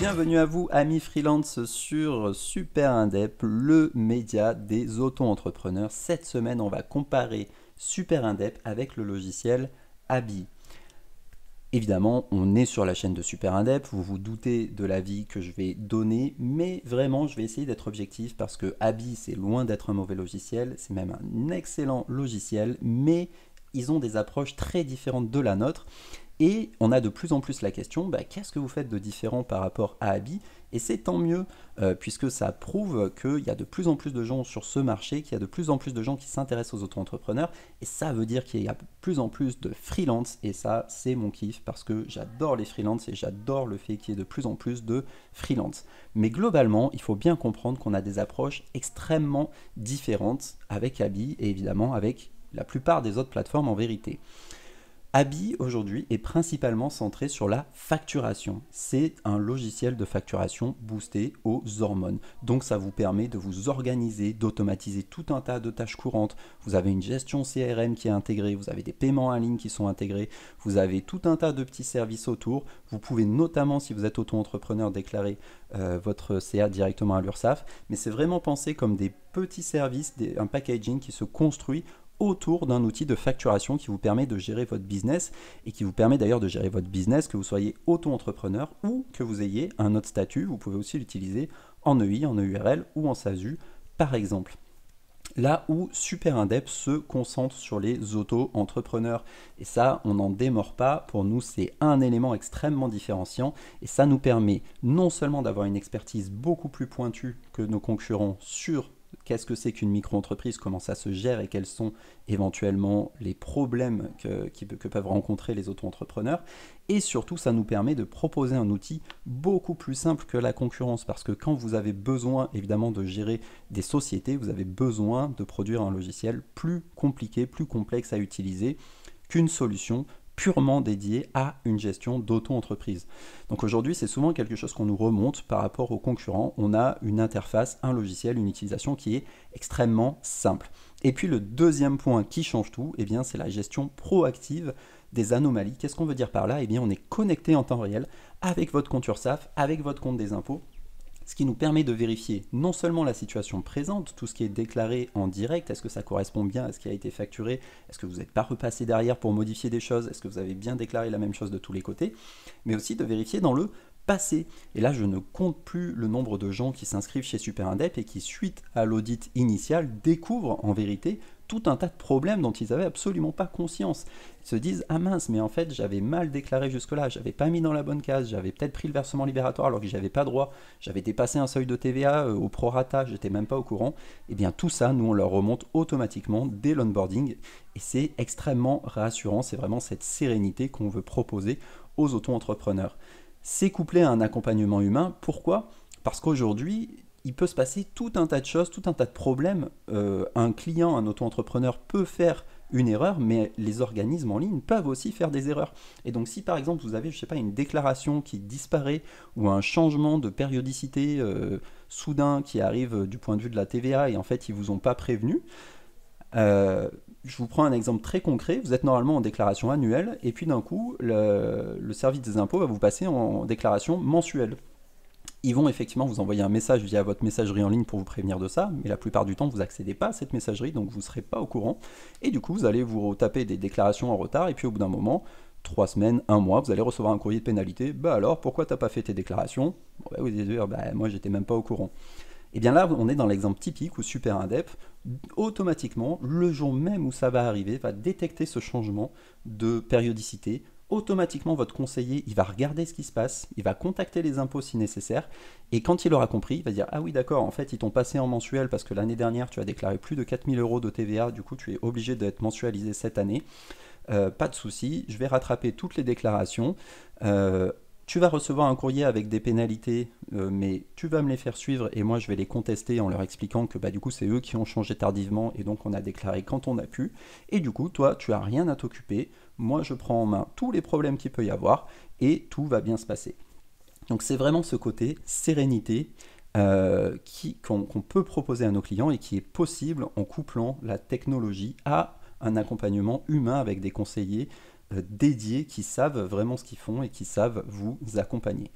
Bienvenue à vous, amis freelance, sur Super Indep, le média des auto-entrepreneurs. Cette semaine, on va comparer Super Indep avec le logiciel Abi. Évidemment, on est sur la chaîne de Super Indep, vous vous doutez de l'avis que je vais donner, mais vraiment, je vais essayer d'être objectif parce que Abi, c'est loin d'être un mauvais logiciel, c'est même un excellent logiciel, mais ils ont des approches très différentes de la nôtre. Et on a de plus en plus la question, qu'est-ce que vous faites de différent par rapport à Abi? Et c'est tant mieux, puisque ça prouve qu'il y a de plus en plus de gens sur ce marché, qu'il y a de plus en plus de gens qui s'intéressent aux auto-entrepreneurs, et ça veut dire qu'il y a de plus en plus de freelance, et ça, c'est mon kiff, parce que j'adore les freelances, et j'adore le fait qu'il y ait de plus en plus de freelance. Mais globalement, il faut bien comprendre qu'on a des approches extrêmement différentes avec Abi, et évidemment avec la plupart des autres plateformes en vérité. Abi aujourd'hui est principalement centré sur la facturation. C'est un logiciel de facturation boosté aux hormones. Donc ça vous permet de vous organiser, d'automatiser tout un tas de tâches courantes. Vous avez une gestion CRM qui est intégrée, vous avez des paiements en ligne qui sont intégrés, vous avez tout un tas de petits services autour. Vous pouvez notamment, si vous êtes auto-entrepreneur, déclarer votre CA directement à l'URSSAF. Mais c'est vraiment pensé comme des petits services, un packaging qui se construit autour d'un outil de facturation qui vous permet de gérer votre business et qui vous permet d'ailleurs de gérer votre business, que vous soyez auto-entrepreneur ou que vous ayez un autre statut. Vous pouvez aussi l'utiliser en EI, en EURL ou en SASU par exemple. Là où Super Indep se concentre sur les auto-entrepreneurs. Et ça, on n'en démord pas. Pour nous, c'est un élément extrêmement différenciant. Et ça nous permet non seulement d'avoir une expertise beaucoup plus pointue que nos concurrents sur qu'est-ce que c'est qu'une micro-entreprise, comment ça se gère et quels sont éventuellement les problèmes que peuvent rencontrer les auto-entrepreneurs. Et surtout, ça nous permet de proposer un outil beaucoup plus simple que la concurrence, parce que quand vous avez besoin évidemment de gérer des sociétés, vous avez besoin de produire un logiciel plus compliqué, plus complexe à utiliser qu'une solution purement dédiée à une gestion d'auto-entreprise. Donc aujourd'hui, c'est souvent quelque chose qu'on nous remonte par rapport aux concurrents. On a une interface, un logiciel, une utilisation qui est extrêmement simple. Et puis le deuxième point qui change tout, c'est la gestion proactive des anomalies. Qu'est-ce qu'on veut dire par là? On est connecté en temps réel avec votre compte URSSAF, avec votre compte des impôts, ce qui nous permet de vérifier non seulement la situation présente, tout ce qui est déclaré en direct, est-ce que ça correspond bien à ce qui a été facturé, est-ce que vous n'êtes pas repassé derrière pour modifier des choses, est-ce que vous avez bien déclaré la même chose de tous les côtés, mais aussi de vérifier dans le passé. Et là, je ne compte plus le nombre de gens qui s'inscrivent chez Super Indep et qui, suite à l'audit initial, découvrent en vérité tout un tas de problèmes dont ils n'avaient absolument pas conscience. Ils se disent « Ah mince, mais en fait, j'avais mal déclaré jusque-là, j'avais pas mis dans la bonne case, j'avais peut-être pris le versement libératoire alors que j'avais pas droit, j'avais dépassé un seuil de TVA au prorata, j'étais même pas au courant. » Et bien tout ça, nous, on leur remonte automatiquement dès l'onboarding et c'est extrêmement rassurant, c'est vraiment cette sérénité qu'on veut proposer aux auto-entrepreneurs. C'est couplé à un accompagnement humain. Pourquoi? Parce qu'aujourd'hui, il peut se passer tout un tas de choses, tout un tas de problèmes. Un client, un auto-entrepreneur peut faire une erreur, mais les organismes en ligne peuvent aussi faire des erreurs. Et donc si par exemple vous avez, je sais pas, une déclaration qui disparaît ou un changement de périodicité soudain qui arrive du point de vue de la TVA et en fait ils vous ont pas prévenu, je vous prends un exemple très concret, vous êtes normalement en déclaration annuelle et puis d'un coup le service des impôts va vous passer en déclaration mensuelle. Ils vont effectivement vous envoyer un message via votre messagerie en ligne pour vous prévenir de ça, mais la plupart du temps, vous n'accédez pas à cette messagerie, donc vous ne serez pas au courant. Et du coup, vous allez vous taper des déclarations en retard, et puis au bout d'un moment, 3 semaines, 1 mois, vous allez recevoir un courrier de pénalité. Alors, pourquoi tu n'as pas fait tes déclarations? Vous allez dire, moi, j'étais même pas au courant. Et bien là, on est dans l'exemple typique où Super Indep, automatiquement, le jour même où ça va arriver, va détecter ce changement de périodicité. Automatiquement, votre conseiller, il va regarder ce qui se passe, il va contacter les impôts si nécessaire, et quand il aura compris, il va dire « Ah oui, d'accord, en fait, ils t'ont passé en mensuel parce que l'année dernière, tu as déclaré plus de 4 000 € de TVA, du coup, tu es obligé d'être mensualisé cette année. Pas de souci, je vais rattraper toutes les déclarations. Tu vas recevoir un courrier avec des pénalités, mais tu vas me les faire suivre et moi je vais les contester en leur expliquant que du coup c'est eux qui ont changé tardivement et donc on a déclaré quand on a pu. Et du coup, toi, tu n'as rien à t'occuper. Moi, je prends en main tous les problèmes qu'il peut y avoir et tout va bien se passer. » Donc c'est vraiment ce côté sérénité qu'on peut proposer à nos clients et qui est possible en couplant la technologie à un accompagnement humain avec des conseillers dédiés qui savent vraiment ce qu'ils font et qui savent vous accompagner.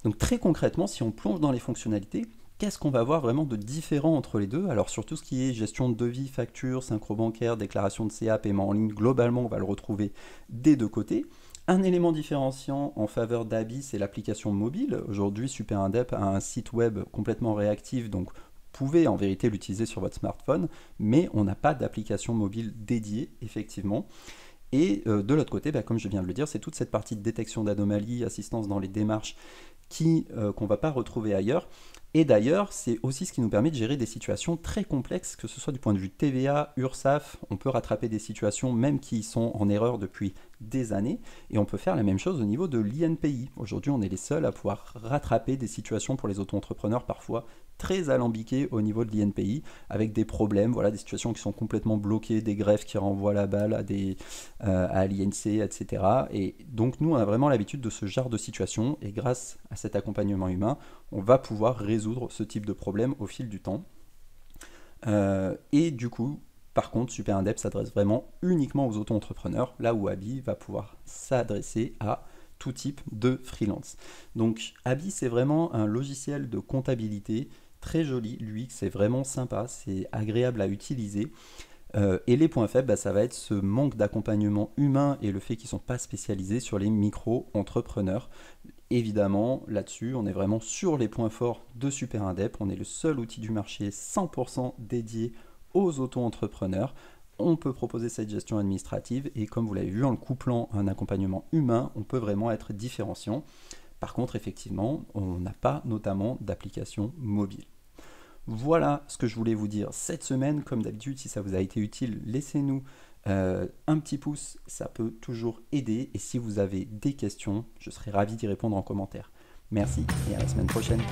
Donc très concrètement, si on plonge dans les fonctionnalités, qu'est-ce qu'on va voir vraiment de différent entre les deux? Alors sur tout ce qui est gestion de devis, facture, synchro bancaire, déclaration de CA, paiement en ligne, globalement on va le retrouver des deux côtés. Un élément différenciant en faveur d'Abi, c'est l'application mobile. Aujourd'hui, Super Indep a un site web complètement réactif, donc vous pouvez en vérité l'utiliser sur votre smartphone, mais on n'a pas d'application mobile dédiée, effectivement. Et de l'autre côté, comme je viens de le dire, c'est toute cette partie de détection d'anomalies, assistance dans les démarches qu'on ne va pas retrouver ailleurs. Et d'ailleurs, c'est aussi ce qui nous permet de gérer des situations très complexes, que ce soit du point de vue TVA, URSSAF, on peut rattraper des situations même qui sont en erreur depuis des années, et on peut faire la même chose au niveau de l'INPI. Aujourd'hui, on est les seuls à pouvoir rattraper des situations pour les auto-entrepreneurs parfois très alambiquées au niveau de l'INPI, avec des problèmes, voilà, des situations qui sont complètement bloquées, des greffes qui renvoient la balle à l'INC, etc. Et donc nous, on a vraiment l'habitude de ce genre de situation, et grâce à cet accompagnement humain, on va pouvoir résoudre ce type de problème au fil du temps. Et du coup, par contre, Super Indep s'adresse vraiment uniquement aux auto-entrepreneurs, là où Abi va pouvoir s'adresser à tout type de freelance. Donc Abi, c'est vraiment un logiciel de comptabilité très joli, lui, c'est vraiment sympa, c'est agréable à utiliser. Et les points faibles, ça va être ce manque d'accompagnement humain et le fait qu'ils ne sont pas spécialisés sur les micro-entrepreneurs. Évidemment, là-dessus, on est vraiment sur les points forts de Super Indep. On est le seul outil du marché 100% dédié aux auto-entrepreneurs. On peut proposer cette gestion administrative et comme vous l'avez vu, en le couplant à un accompagnement humain, on peut vraiment être différenciant. Par contre, effectivement, on n'a pas notamment d'application mobile. Voilà ce que je voulais vous dire cette semaine. Comme d'habitude, si ça vous a été utile, laissez-nous un petit pouce, ça peut toujours aider. Et si vous avez des questions, je serai ravi d'y répondre en commentaire. Merci et à la semaine prochaine.